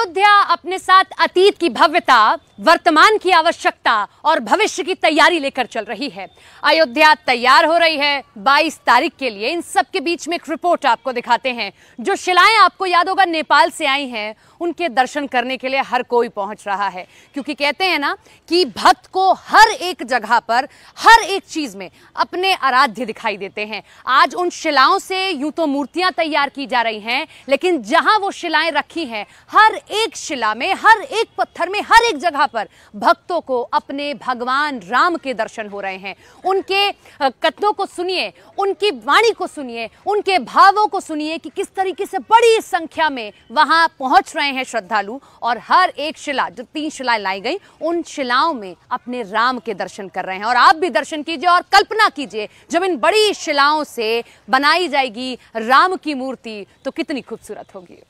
अयोध्या अपने साथ अतीत की भव्यता, वर्तमान की आवश्यकता और भविष्य की तैयारी लेकर चल रही है। अयोध्या तैयार हो रही है 22 तारीख के लिए। इन सब के बीच में एक रिपोर्ट आपको दिखाते हैं। जो शिलाएं आपको याद होगा नेपाल से आई हैं, उनके दर्शन करने के लिए हर कोई पहुंच रहा है, क्योंकि कहते हैं ना कि भक्त को हर एक जगह पर, हर एक चीज में अपने आराध्य दिखाई देते हैं। आज उन शिलाओं से यूं तो मूर्तियां तैयार की जा रही हैं, लेकिन जहां वो शिलाएं रखी हैं, हर एक शिला में, हर एक पत्थर में, हर एक जगह पर भक्तों को अपने भगवान राम के दर्शन हो रहे हैं। उनके कथनों को सुनिए, उनकी वाणी को सुनिए, उनके भावों को सुनिए कि किस तरीके से बड़ी संख्या में वहां पहुंच रहे हैं श्रद्धालु, और हर एक शिला, जो 3 शिलाएं लाई गई, उन शिलाओं में अपने राम के दर्शन कर रहे हैं। और आप भी दर्शन कीजिए और कल्पना कीजिए, जब इन बड़ी शिलाओं से बनाई जाएगी राम की मूर्ति तो कितनी खूबसूरत होगी।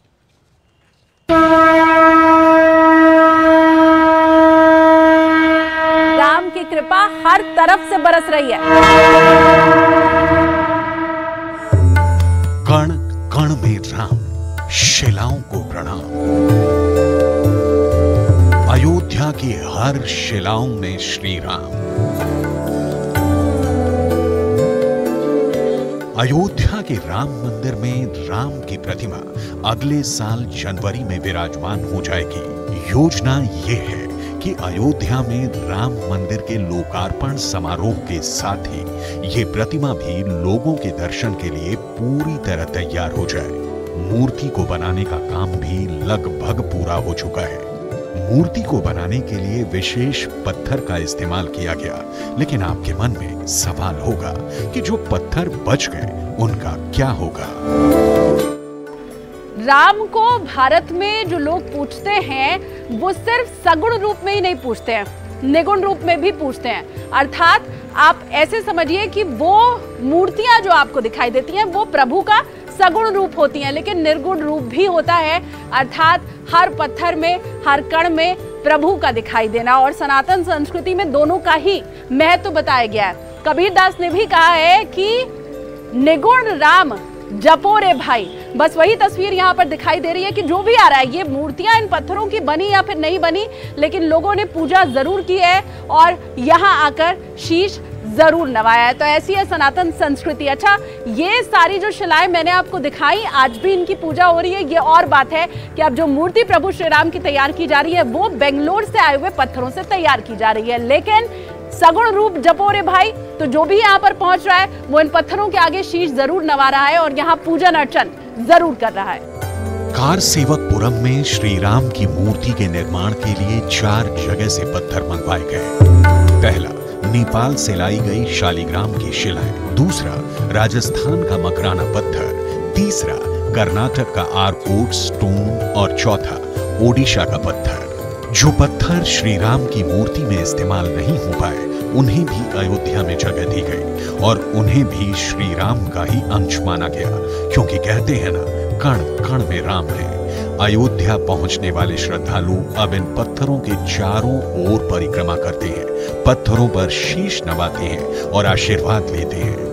राम की कृपा हर तरफ से बरस रही है। कण कण में राम, शिलाओं को प्रणाम। अयोध्या की हर शिलाओं में श्री राम। अयोध्या के राम मंदिर में राम की प्रतिमा अगले साल जनवरी में विराजमान हो जाएगी। योजना ये है कि अयोध्या में राम मंदिर के लोकार्पण समारोह के साथ ही ये प्रतिमा भी लोगों के दर्शन के लिए पूरी तरह तैयार हो जाए। मूर्ति को बनाने का काम भी लगभग पूरा हो चुका है। मूर्ति को बनाने के लिए विशेष पत्थर का इस्तेमाल किया गया, लेकिन आपके मन में सवाल होगा कि जो पत्थर बच गए उनका क्या होगा। राम को भारत में जो लोग पूछते हैं वो सिर्फ सगुण रूप में ही नहीं पूछते हैं, निगुण रूप में भी पूछते हैं। अर्थात आप ऐसे समझिए कि वो मूर्तियां जो आपको दिखाई देती हैं वो प्रभु का सगुण रूप होती हैं, लेकिन निर्गुण रूप भी होता है। अर्थात हर पत्थर में, हर कण में प्रभु का दिखाई देना। और सनातन संस्कृति में दोनों का ही महत्व बताया गया है। कबीर दास ने भी कहा है कि निगुण राम जपो रे भाई। बस वही तस्वीर यहाँ पर दिखाई दे रही है कि जो भी आ रहा है, ये मूर्तियां इन पत्थरों की बनी या फिर नहीं बनी, लेकिन लोगों ने पूजा जरूर की है और यहाँ आकर शीश जरूर नवाया है। तो ऐसी है सनातन संस्कृति। अच्छा, ये सारी जो शिलाएं मैंने आपको दिखाई, आज भी इनकी पूजा हो रही है। ये और बात है कि अब जो मूर्ति प्रभु श्री राम की तैयार की जा रही है वो बेंगलोर से आए हुए पत्थरों से तैयार की जा रही है। लेकिन सगुण रूप जपो रे भाई, तो जो भी यहाँ पर पहुंच रहा है वो इन पत्थरों के आगे शीश जरूर नवा रहा है और यहाँ पूजन अर्चन जरूर कर रहा है। कारसेवकपुरम में श्री राम की मूर्ति के निर्माण के लिए 4 जगह से पत्थर मंगवाए गए। पहला, नेपाल से लाई गई शालिग्राम की शिलाएं। दूसरा, राजस्थान का मकराना पत्थर। तीसरा, कर्नाटक का आर्कोट स्टोन। और चौथा, ओडिशा का पत्थर। जो पत्थर श्री राम की मूर्ति में इस्तेमाल नहीं हो पाए, उन्हें भी अयोध्या में जगह दी गई और उन्हें भी श्री राम का ही अंश माना गया, क्योंकि कहते हैं ना, कण कण में राम है। अयोध्या पहुंचने वाले श्रद्धालु अब इन पत्थरों के चारों ओर परिक्रमा करते हैं, पत्थरों पर शीश नवाते हैं और आशीर्वाद लेते हैं।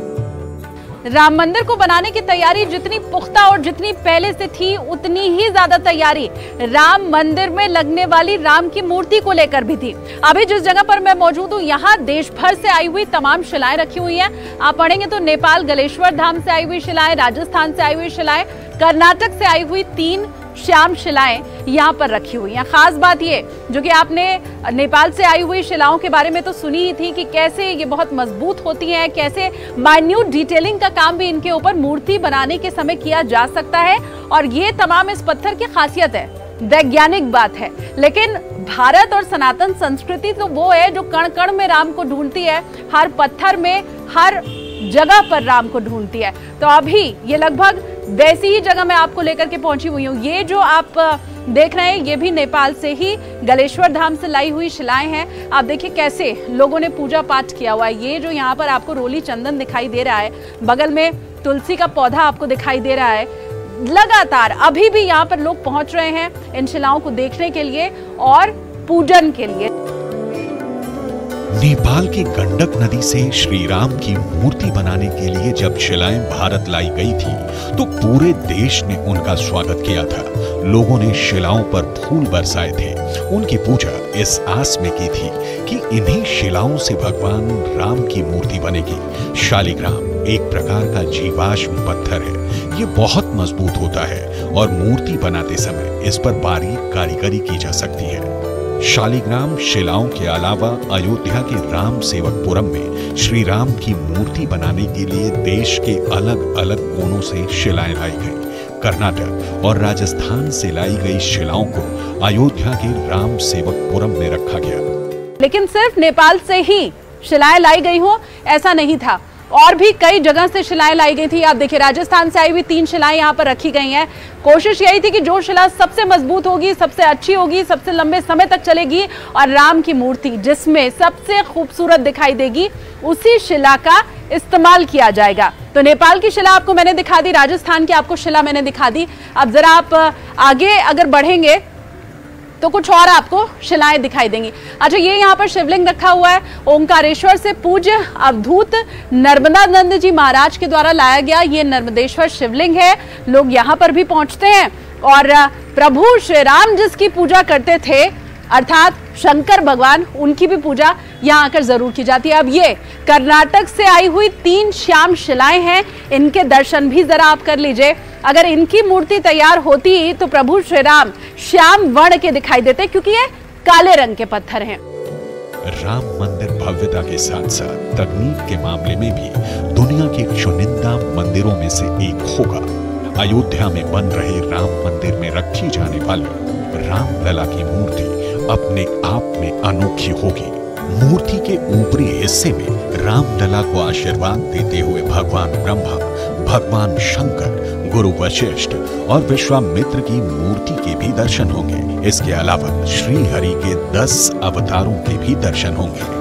राम मंदिर को बनाने की तैयारी जितनी पुख्ता और जितनी पहले से थी, उतनी ही ज्यादा तैयारी राम मंदिर में लगने वाली राम की मूर्ति को लेकर भी थी। अभी जिस जगह पर मैं मौजूद हूँ, यहाँ देश भर से आई हुई तमाम शिलाएं रखी हुई हैं। आप पढ़ेंगे तो नेपाल गलेश्वर धाम से आई हुई शिलाएं, राजस्थान से आई हुई शिलाएं, कर्नाटक से आई हुई 3 श्याम शिलाएं यहाँ पर रखी हुई हैं। खास बात ये, जो कि आपने नेपाल से आई हुई शिलाओं के बारे में तो सुनी ही थी कि कैसे ये बहुत मजबूत होती हैं, कैसे माइन्यूट डिटेलिंग का काम भी इनके ऊपर मूर्ति बनाने के समय किया जा सकता है। और ये तमाम इस पत्थर की खासियत है, वैज्ञानिक बात है। लेकिन भारत और सनातन संस्कृति तो वो है जो कण कण में राम को ढूंढती है, हर पत्थर में, हर जगह पर राम को ढूंढती है। तो अभी ये लगभग वैसी ही जगह मैं आपको लेकर के पहुंची हुई हूँ। ये जो आप देख रहे हैं, ये भी नेपाल से ही गलेश्वर धाम से लाई हुई शिलाएं हैं। आप देखिए कैसे लोगों ने पूजा पाठ किया हुआ है। ये जो यहाँ पर आपको रोली चंदन दिखाई दे रहा है, बगल में तुलसी का पौधा आपको दिखाई दे रहा है। लगातार अभी भी यहाँ पर लोग पहुंच रहे हैं इन शिलाओं को देखने के लिए और पूजन के लिए। नेपाल की गंडक नदी से श्री राम की मूर्ति बनाने के लिए जब शिलाएं भारत लाई गई थी तो पूरे देश ने उनका स्वागत किया था। लोगों ने शिलाओं पर फूल बरसाए थे। उनकी पूजा इस आस में की थी कि इन्हीं शिलाओं से भगवान राम की मूर्ति बनेगी। शालिग्राम एक प्रकार का जीवाश्म पत्थर है। ये बहुत मजबूत होता है और मूर्ति बनाते समय इस पर बारीक कारीगरी की जा सकती है। शालिग्राम शिलाओं के अलावा अयोध्या के राम सेवकपुरम में श्री राम की मूर्ति बनाने के लिए देश के अलग अलग कोनों से शिलाएं लाई गई। कर्नाटक और राजस्थान से लाई गई शिलाओं को अयोध्या के राम सेवकपुरम में रखा गया। लेकिन सिर्फ नेपाल से ही शिलाएं लाई गई हो ऐसा नहीं था, और भी कई जगह से शिलाएं लाई गई थी। आप देखिए राजस्थान से आई हुई 3 शिलाएं यहाँ पर रखी गई हैं। कोशिश यही थी कि जो शिला सबसे मजबूत होगी, सबसे अच्छी होगी, सबसे लंबे समय तक चलेगी और राम की मूर्ति जिसमें सबसे खूबसूरत दिखाई देगी उसी शिला का इस्तेमाल किया जाएगा। तो नेपाल की शिला आपको मैंने दिखा दी, राजस्थान की आपको शिला मैंने दिखा दी। अब जरा आप आगे अगर बढ़ेंगे तो कुछ और आपको शिलाएं दिखाई देंगी। अच्छा, ये यहाँ पर शिवलिंग रखा हुआ है। ओंकारेश्वर से पूज्य अवधूत नर्मदानंद जी महाराज के द्वारा लाया गया ये नर्मदेश्वर शिवलिंग है। लोग यहाँ पर भी पहुंचते हैं और प्रभु श्री राम जिसकी पूजा करते थे अर्थात शंकर भगवान, उनकी भी पूजा यहाँ आकर जरूर की जाती है। अब ये कर्नाटक से आई हुई 3 श्याम शिलाएं हैं, इनके दर्शन भी जरा आप कर लीजिए। अगर इनकी मूर्ति तैयार होती तो प्रभु श्री राम श्याम वर्ण के दिखाई देते, क्योंकि ये काले रंग के पत्थर हैं। राम मंदिर भव्यता के साथ साथ तकनीक के मामले में भी दुनिया के चुनिंदा मंदिरों में से एक होगा। अयोध्या में बन रहे राम मंदिर में रखी जाने वाली रामलला की मूर्ति अपने आप में अनोखी होगी। मूर्ति के ऊपरी हिस्से में रामलला को आशीर्वाद देते हुए भगवान ब्रह्मा, भगवान शंकर, गुरु वशिष्ठ और विश्वामित्र की मूर्ति के भी दर्शन होंगे। इसके अलावा श्री हरि के 10 अवतारों के भी दर्शन होंगे।